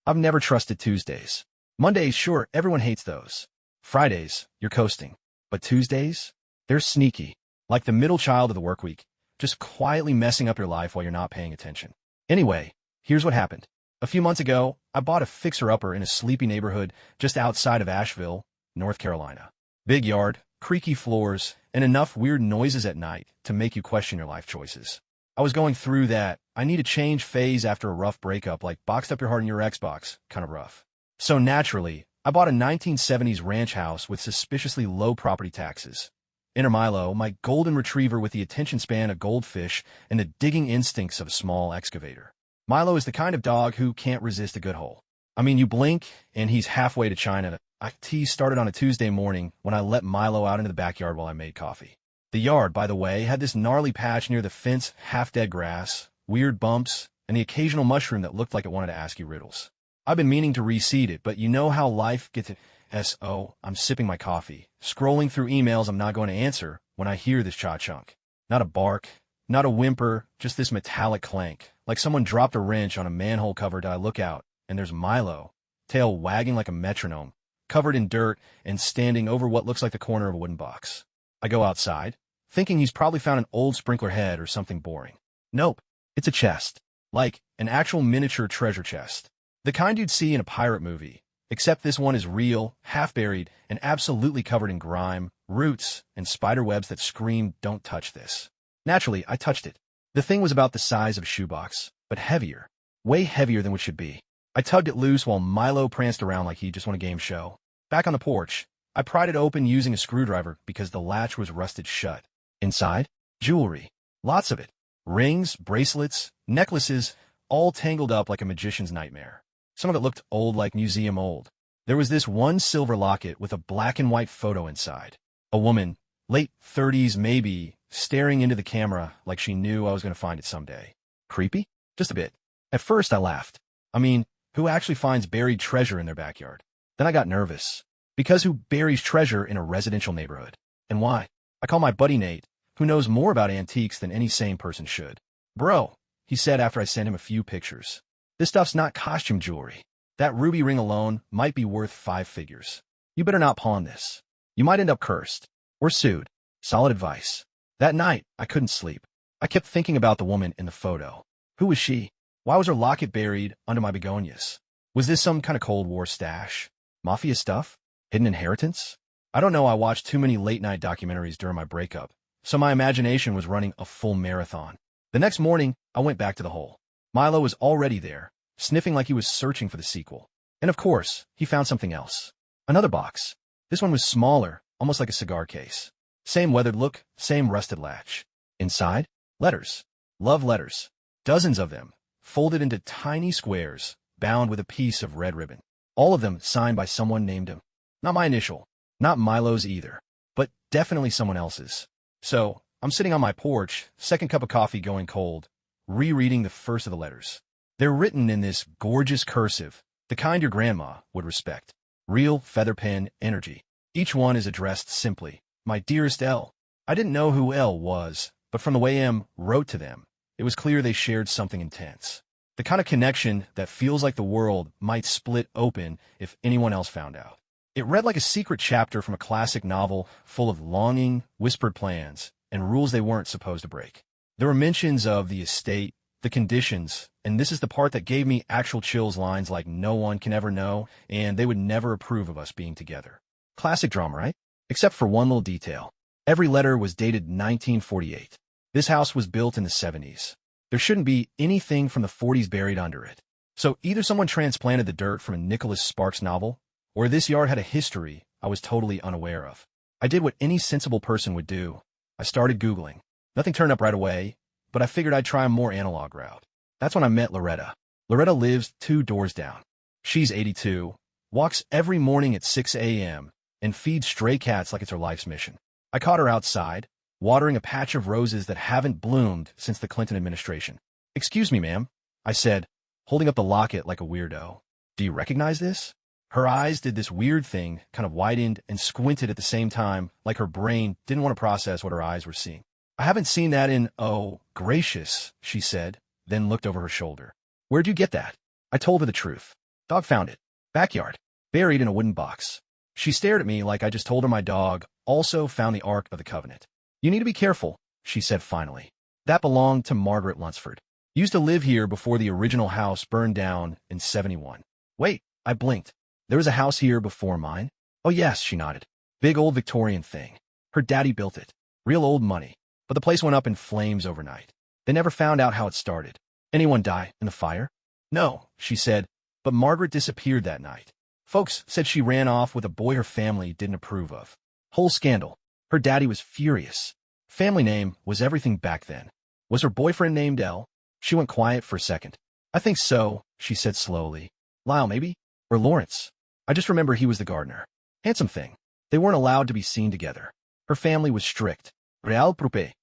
I've never trusted Tuesdays. Mondays, sure, everyone hates those. Fridays, you're coasting. But Tuesdays? They're sneaky. Like the middle child of the work week, just quietly messing up your life while you're not paying attention. Anyway, here's what happened. A few months ago, I bought a fixer-upper in a sleepy neighborhood just outside of Asheville, North Carolina. Big yard, creaky floors, and enough weird noises at night to make you question your life choices. I was going through that I need a change phase after a rough breakup, like boxed up your heart in your Xbox, kind of rough. So naturally, I bought a 1970s ranch house with suspiciously low property taxes. Enter Milo, my golden retriever with the attention span of goldfish and the digging instincts of a small excavator. Milo is the kind of dog who can't resist a good hole. I mean, you blink, and he's halfway to China. IT started on a Tuesday morning when I let Milo out into the backyard while I made coffee. The yard, by the way, had this gnarly patch near the fence, half-dead grass, weird bumps, and the occasional mushroom that looked like it wanted to ask you riddles. I've been meaning to reseed it, but you know how life gets it. I'm sipping my coffee, scrolling through emails I'm not going to answer when I hear this cha-chunk. Not a bark, not a whimper, just this metallic clank, like someone dropped a wrench on a manhole cover. I look out, and there's Milo, tail wagging like a metronome, covered in dirt and standing over what looks like the corner of a wooden box. I go outside, thinking he's probably found an old sprinkler head or something boring. Nope, it's a chest, like an actual miniature treasure chest. The kind you'd see in a pirate movie, except this one is real, half-buried, and absolutely covered in grime, roots, and spider webs that scream, "Don't touch this." Naturally, I touched it. The thing was about the size of a shoebox, but heavier. Way heavier than what should be. I tugged it loose while Milo pranced around like he just won a game show. Back on the porch, I pried it open using a screwdriver because the latch was rusted shut. Inside, jewelry. Lots of it. Rings, bracelets, necklaces, all tangled up like a magician's nightmare. Some of it looked old, like museum old. There was this one silver locket with a black and white photo inside. A woman, late 30s maybe, staring into the camera like she knew I was going to find it someday. Creepy? Just a bit. At first, I laughed. I mean, who actually finds buried treasure in their backyard? Then I got nervous. Because who buries treasure in a residential neighborhood? And why? I call my buddy Nate, who knows more about antiques than any sane person should. "Bro," he said after I sent him a few pictures. "This stuff's not costume jewelry. That ruby ring alone might be worth 5 figures. You better not pawn this. You might end up cursed. Or sued." Solid advice. That night, I couldn't sleep. I kept thinking about the woman in the photo. Who was she? Why was her locket buried under my begonias? Was this some kind of Cold War stash? Mafia stuff? Hidden inheritance? I don't know, I watched too many late-night documentaries during my breakup, so my imagination was running a full marathon. The next morning, I went back to the hole. Milo was already there, sniffing like he was searching for the sequel. And of course, he found something else. Another box. This one was smaller, almost like a cigar case. Same weathered look, same rusted latch. Inside, letters. Love letters. Dozens of them, folded into tiny squares, bound with a piece of red ribbon. All of them signed by someone named him. Not my initial, not Milo's either, but definitely someone else's. So, I'm sitting on my porch, second cup of coffee going cold, rereading the first of the letters. They're written in this gorgeous cursive, the kind your grandma would respect. Real feather pen energy. Each one is addressed simply, "My dearest L." I didn't know who L was, but from the way M wrote to them, it was clear they shared something intense. The kind of connection that feels like the world might split open if anyone else found out. It read like a secret chapter from a classic novel full of longing, whispered plans, and rules they weren't supposed to break. There were mentions of the estate, the conditions, and this is the part that gave me actual chills, lines like "no one can ever know," and "they would never approve of us being together." Classic drama, right? Except for one little detail. Every letter was dated 1948. This house was built in the 70s. There shouldn't be anything from the 40s buried under it. So either someone transplanted the dirt from a Nicholas Sparks novel, or this yard had a history I was totally unaware of. I did what any sensible person would do. I started Googling. Nothing turned up right away, but I figured I'd try a more analog route. That's when I met Loretta. Loretta lives 2 doors down. She's 82, walks every morning at 6 a.m., and feeds stray cats like it's her life's mission. I caught her outside, watering a patch of roses that haven't bloomed since the Clinton administration. "Excuse me, ma'am," I said, holding up the locket like a weirdo. "Do you recognize this?" Her eyes did this weird thing, kind of widened and squinted at the same time, like her brain didn't want to process what her eyes were seeing. "I haven't seen that in, oh, gracious," she said, then looked over her shoulder. "Where'd you get that?" I told her the truth. Dog found it. Backyard. Buried in a wooden box. She stared at me like I just told her my dog also found the Ark of the Covenant. You need to be careful, she said finally. That belonged to Margaret Lunsford. Used to live here before the original house burned down in '71. Wait, I blinked. There was a house here before mine? Oh yes, she nodded. Big old Victorian thing. Her daddy built it. Real old money. But the place went up in flames overnight. They never found out how it started. Anyone die in the fire? No, she said, but Margaret disappeared that night. Folks said she ran off with a boy her family didn't approve of. Whole scandal. Her daddy was furious. Family name was everything back then. Was her boyfriend named L? She went quiet for a second. I think so, she said slowly. Lyle, maybe? Or Lawrence. I just remember he was the gardener. Handsome thing. They weren't allowed to be seen together. Her family was strict. Real Prupe.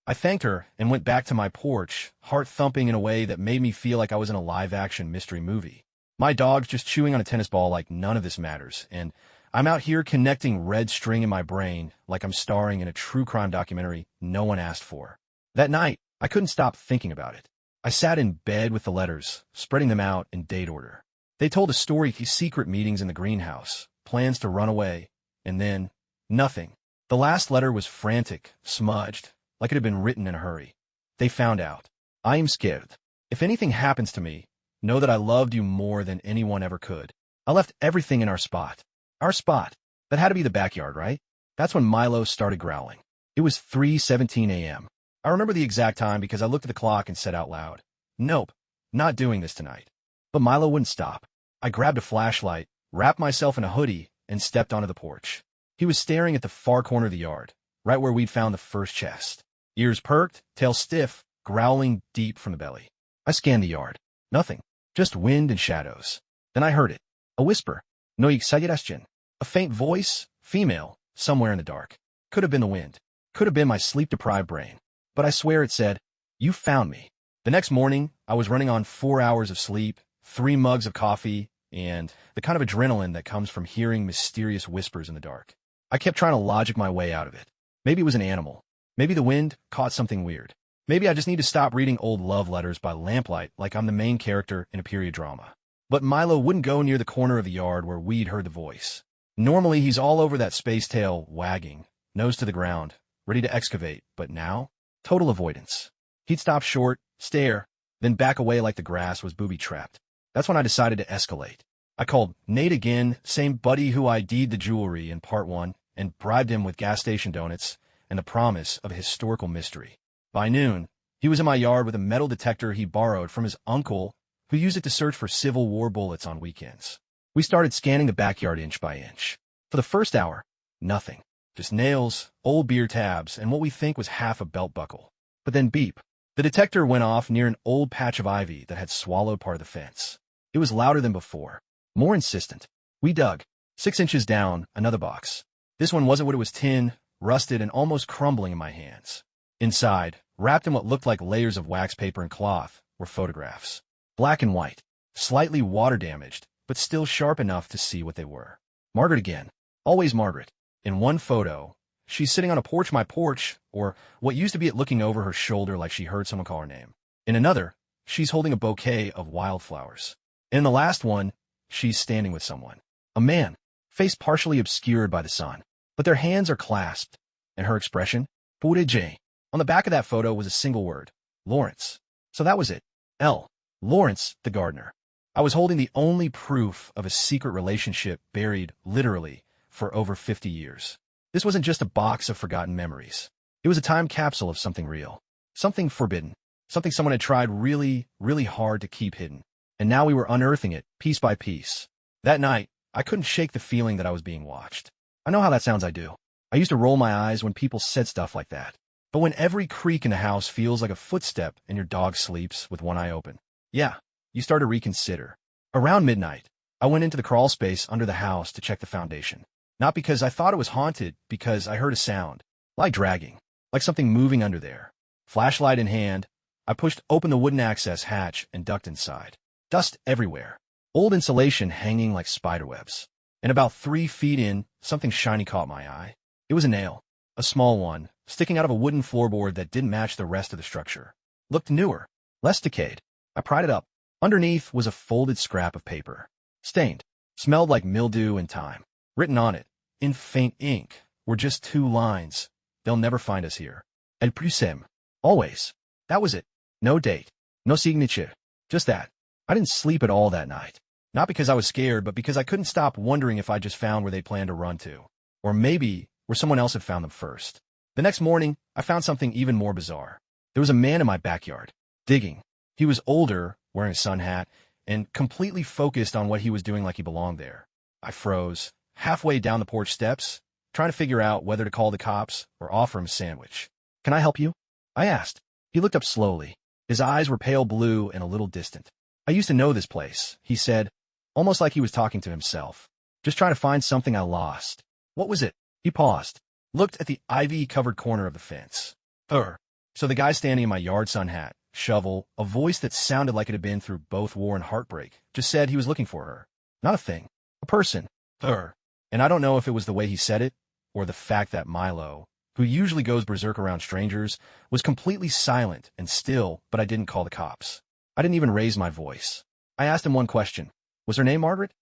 I thanked her and went back to my porch, heart thumping in a way that made me feel like I was in a live-action mystery movie. My dog's just chewing on a tennis ball like none of this matters, and I'm out here connecting red string in my brain like I'm starring in a true crime documentary no one asked for. That night, I couldn't stop thinking about it. I sat in bed with the letters, spreading them out in date order. They told a story of secret meetings in the greenhouse, plans to run away, and then nothing. The last letter was frantic, smudged, like it had been written in a hurry. They found out. I am scared. If anything happens to me, know that I loved you more than anyone ever could. I left everything in our spot. Our spot. That had to be the backyard, right? That's when Milo started growling. It was 3:17 a.m. I remember the exact time because I looked at the clock and said out loud, "Nope, not doing this tonight." But Milo wouldn't stop. I grabbed a flashlight, wrapped myself in a hoodie, and stepped onto the porch. He was staring at the far corner of the yard, right where we'd found the first chest. Ears perked, tail stiff, growling deep from the belly. I scanned the yard. Nothing. Just wind and shadows. Then I heard it. A whisper. No exageración. A faint voice, female, somewhere in the dark. Could have been the wind. Could have been my sleep-deprived brain. But I swear it said, "You found me." The next morning, I was running on 4 hours of sleep, 3 mugs of coffee, and the kind of adrenaline that comes from hearing mysterious whispers in the dark. I kept trying to logic my way out of it. Maybe it was an animal. Maybe the wind caught something weird. Maybe I just need to stop reading old love letters by lamplight like I'm the main character in a period drama. But Milo wouldn't go near the corner of the yard where we'd heard the voice. Normally, he's all over that space tail, wagging, nose to the ground, ready to excavate, but now, total avoidance. He'd stop short, stare, then back away like the grass was booby-trapped. That's when I decided to escalate. I called Nate again, same buddy who ID'd the jewelry in part 1, and bribed him with gas station donuts and the promise of a historical mystery. By noon, he was in my yard with a metal detector he borrowed from his uncle, who used it to search for Civil War bullets on weekends. We started scanning the backyard inch by inch. For the first hour, nothing. Just nails, old beer tabs, and what we think was half a belt buckle. But then beep. The detector went off near an old patch of ivy that had swallowed part of the fence. It was louder than before, more insistent. We dug. 6 inches down, another box. This one wasn't what it was: tin, rusted, and almost crumbling in my hands. Inside, wrapped in what looked like layers of wax paper and cloth, were photographs. Black and white, slightly water-damaged, but still sharp enough to see what they were. Margaret again. Always Margaret. In one photo, she's sitting on a porch, my porch, or what used to be it, looking over her shoulder like she heard someone call her name. In another, she's holding a bouquet of wildflowers. And in the last one, she's standing with someone. A man, face partially obscured by the sun, but their hands are clasped. And her expression? Pure J. On the back of that photo was a single word. Lawrence. So that was it. L. Lawrence, the gardener. I was holding the only proof of a secret relationship buried, literally, for over 50 years. This wasn't just a box of forgotten memories. It was a time capsule of something real. Something forbidden. Something someone had tried really, really hard to keep hidden. And now we were unearthing it, piece by piece. That night, I couldn't shake the feeling that I was being watched. I know how that sounds. I do. I used to roll my eyes when people said stuff like that. But when every creak in the house feels like a footstep and your dog sleeps with one eye open, yeah, you start to reconsider. Around midnight, I went into the crawl space under the house to check the foundation. Not because I thought it was haunted, because I heard a sound, like dragging, like something moving under there. Flashlight in hand, I pushed open the wooden access hatch and ducked inside. Dust everywhere. Old insulation hanging like spiderwebs. And about 3 feet in, something shiny caught my eye. It was a nail, a small one, sticking out of a wooden floorboard that didn't match the rest of the structure. Looked newer, less decayed. I pried it up. Underneath was a folded scrap of paper. Stained. Smelled like mildew and time. Written on it, in faint ink, were just 2 lines. They'll never find us here. El Prusem. Always. That was it. No date. No signature. Just that. I didn't sleep at all that night. Not because I was scared, but because I couldn't stop wondering if I just found where they planned to run to. Or maybe where someone else had found them first. The next morning, I found something even more bizarre. There was a man in my backyard, digging. He was older, wearing a sun hat, and completely focused on what he was doing like he belonged there. I froze, halfway down the porch steps, trying to figure out whether to call the cops or offer him a sandwich. "Can I help you?" I asked. He looked up slowly. His eyes were pale blue and a little distant. "I used to know this place," he said, almost like he was talking to himself. "Just trying to find something I lost." "What was it?" He paused, looked at the ivy-covered corner of the fence. So the guy standing in my yard sun hat, shovel, a voice that sounded like it had been through both war and heartbreak, just said he was looking for her. Not a thing. A person. And I don't know if it was the way he said it, or the fact that Milo, who usually goes berserk around strangers, was completely silent and still, but I didn't call the cops. I didn't even raise my voice. I asked him one question. Was her name Margaret?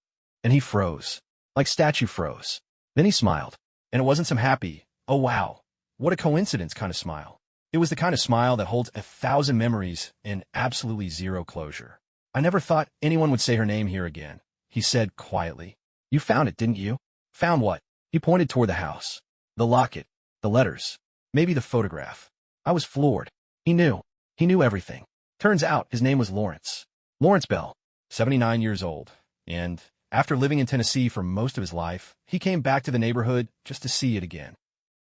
And he froze. Like statue froze. Then he smiled. And it wasn't some happy, "Oh wow, what a coincidence" kind of smile. It was the kind of smile that holds 1,000 memories and absolutely zero closure. "I never thought anyone would say her name here again," he said quietly. "You found it, didn't you?" "Found what?" He pointed toward the house. "The locket, the letters, maybe the photograph." I was floored. He knew. He knew everything. Turns out his name was Lawrence. Lawrence Bell, 79 years old. And after living in Tennessee for most of his life, he came back to the neighborhood just to see it again.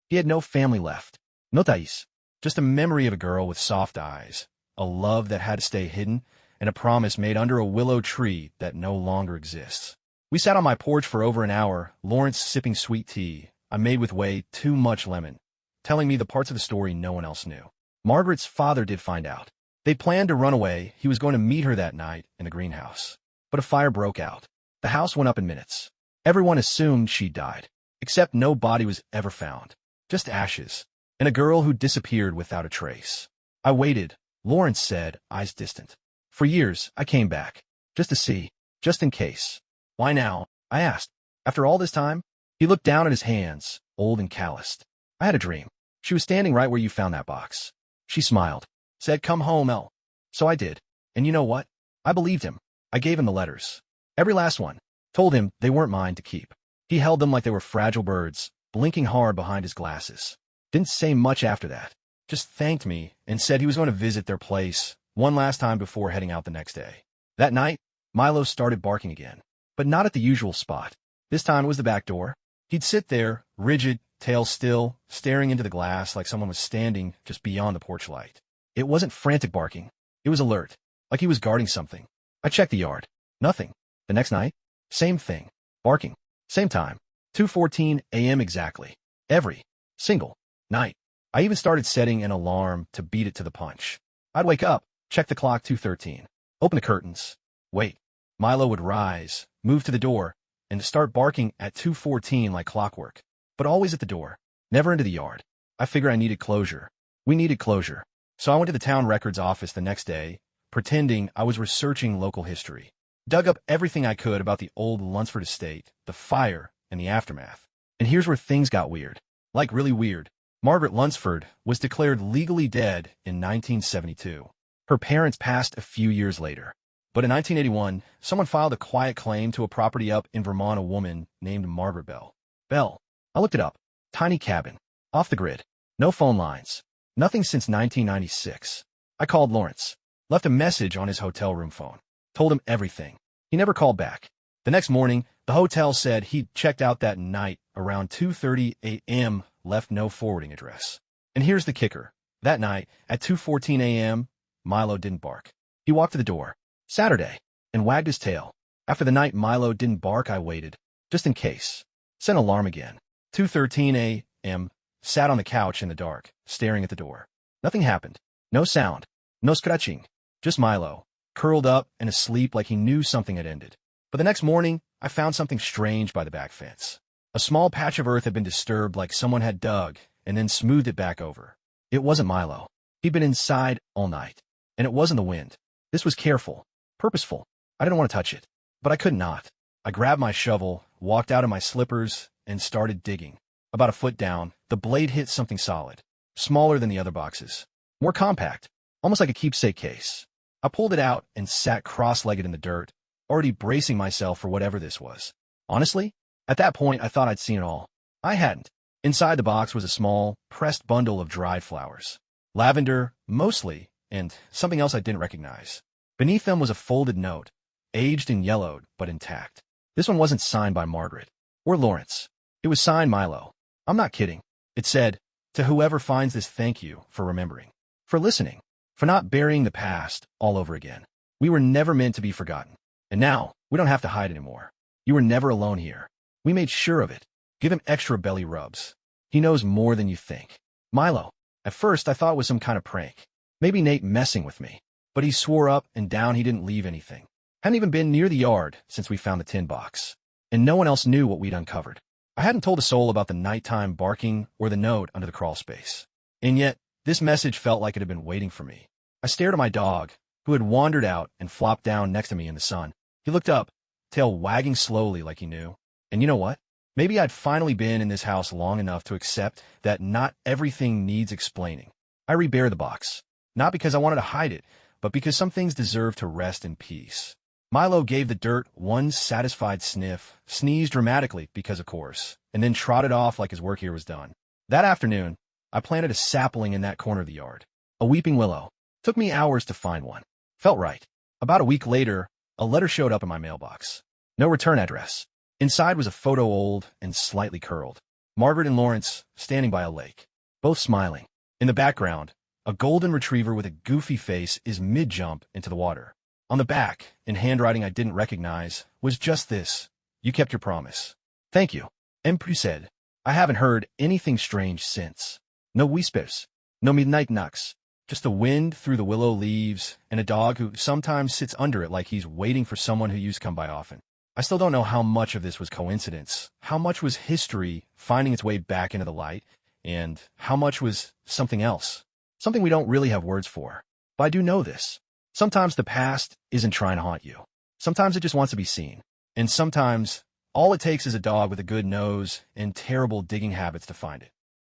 He had no family left. No Thais. Just a memory of a girl with soft eyes, a love that had to stay hidden, and a promise made under a willow tree that no longer exists. We sat on my porch for over an hour, Lawrence sipping sweet tea I made with way too much lemon, telling me the parts of the story no one else knew. Margaret's father did find out. They planned to run away. He was going to meet her that night in the greenhouse. But a fire broke out. The house went up in minutes. Everyone assumed she died, except no body was ever found. Just ashes. And a girl who disappeared without a trace. I waited, Lawrence said, eyes distant. For years, I came back. Just to see. Just in case. "Why now?" I asked. "After all this time?" He looked down at his hands, old and calloused. "I had a dream. She was standing right where you found that box." She smiled. Said, "Come home, El." So I did. And you know what? I believed him. I gave him the letters. Every last one. Told him they weren't mine to keep. He held them like they were fragile birds, blinking hard behind his glasses. Didn't say much after that. Just thanked me and said he was going to visit their place one last time before heading out the next day. That night, Milo started barking again. But not at the usual spot. This time it was the back door. He'd sit there, rigid, tail still, staring into the glass like someone was standing just beyond the porch light. It wasn't frantic barking. It was alert, like he was guarding something. I checked the yard. Nothing. The next night, same thing. Barking. Same time. 2:14 a.m. exactly. Every single night. I even started setting an alarm to beat it to the punch. I'd wake up, check the clock, 2:13. Open the curtains. Wait. Milo would rise, move to the door, and start barking at 2:14 like clockwork. But always at the door. Never into the yard. I figured I needed closure. We needed closure. So I went to the town records office the next day, pretending I was researching local history. Dug up everything I could about the old Lunsford estate, the fire, and the aftermath. And here's where things got weird. Like really weird. Margaret Lunsford was declared legally dead in 1972. Her parents passed a few years later. But in 1981, someone filed a quiet claim to a property up in Vermont, a woman named Margaret Bell. Bell. I looked it up. Tiny cabin. Off the grid. No phone lines. Nothing since 1996. I called Lawrence. Left a message on his hotel room phone. Told him everything. He never called back. The next morning, the hotel said he'd checked out that night around 2:30 a.m., left no forwarding address. And here's the kicker. That night, at 2:14 a.m., Milo didn't bark. He walked to the door. Saturday. And wagged his tail. After the night Milo didn't bark, I waited. Just in case. Set an alarm again. 2:13 a.m., sat on the couch in the dark, staring at the door. Nothing happened. No sound. No scratching. Just Milo, curled up and asleep like he knew something had ended. But the next morning, I found something strange by the back fence. A small patch of earth had been disturbed like someone had dug and then smoothed it back over. It wasn't Milo. He'd been inside all night. And it wasn't the wind. This was careful. Purposeful. I didn't want to touch it. But I could not. I grabbed my shovel, walked out in my slippers, and started digging. About a foot down, the blade hit something solid, smaller than the other boxes, more compact, almost like a keepsake case. I pulled it out and sat cross-legged in the dirt, already bracing myself for whatever this was. Honestly, at that point, I thought I'd seen it all. I hadn't. Inside the box was a small, pressed bundle of dried flowers. Lavender, mostly, and something else I didn't recognize. Beneath them was a folded note, aged and yellowed, but intact. This one wasn't signed by Margaret or Lawrence. It was signed Milo. I'm not kidding. It said, "To whoever finds this, thank you for remembering, for listening, for not burying the past all over again. We were never meant to be forgotten. And now, we don't have to hide anymore. You were never alone here. We made sure of it. Give him extra belly rubs. He knows more than you think." Milo. At first, I thought it was some kind of prank. Maybe Nate messing with me. But he swore up and down he didn't leave anything. Hadn't even been near the yard since we found the tin box. And no one else knew what we'd uncovered. I hadn't told a soul about the nighttime barking or the note under the crawl space. And yet, this message felt like it had been waiting for me. I stared at my dog, who had wandered out and flopped down next to me in the sun. He looked up, tail wagging slowly like he knew. And you know what? Maybe I'd finally been in this house long enough to accept that not everything needs explaining. I rebared the box, not because I wanted to hide it, but because some things deserve to rest in peace. Milo gave the dirt one satisfied sniff, sneezed dramatically because of course, and then trotted off like his work here was done. That afternoon, I planted a sapling in that corner of the yard. A weeping willow. Took me hours to find one. Felt right. About a week later, a letter showed up in my mailbox. No return address. Inside was a photo, old and slightly curled. Margaret and Lawrence standing by a lake, both smiling. In the background, a golden retriever with a goofy face is mid-jump into the water. On the back, in handwriting I didn't recognize, was just this: "You kept your promise. Thank you." Empu said. I haven't heard anything strange since. No whispers, no midnight knocks, just the wind through the willow leaves and a dog who sometimes sits under it like he's waiting for someone who used to come by often. I still don't know how much of this was coincidence, how much was history finding its way back into the light, and how much was something else, something we don't really have words for. But I do know this. Sometimes the past isn't trying to haunt you. Sometimes it just wants to be seen. And sometimes all it takes is a dog with a good nose and terrible digging habits to find it.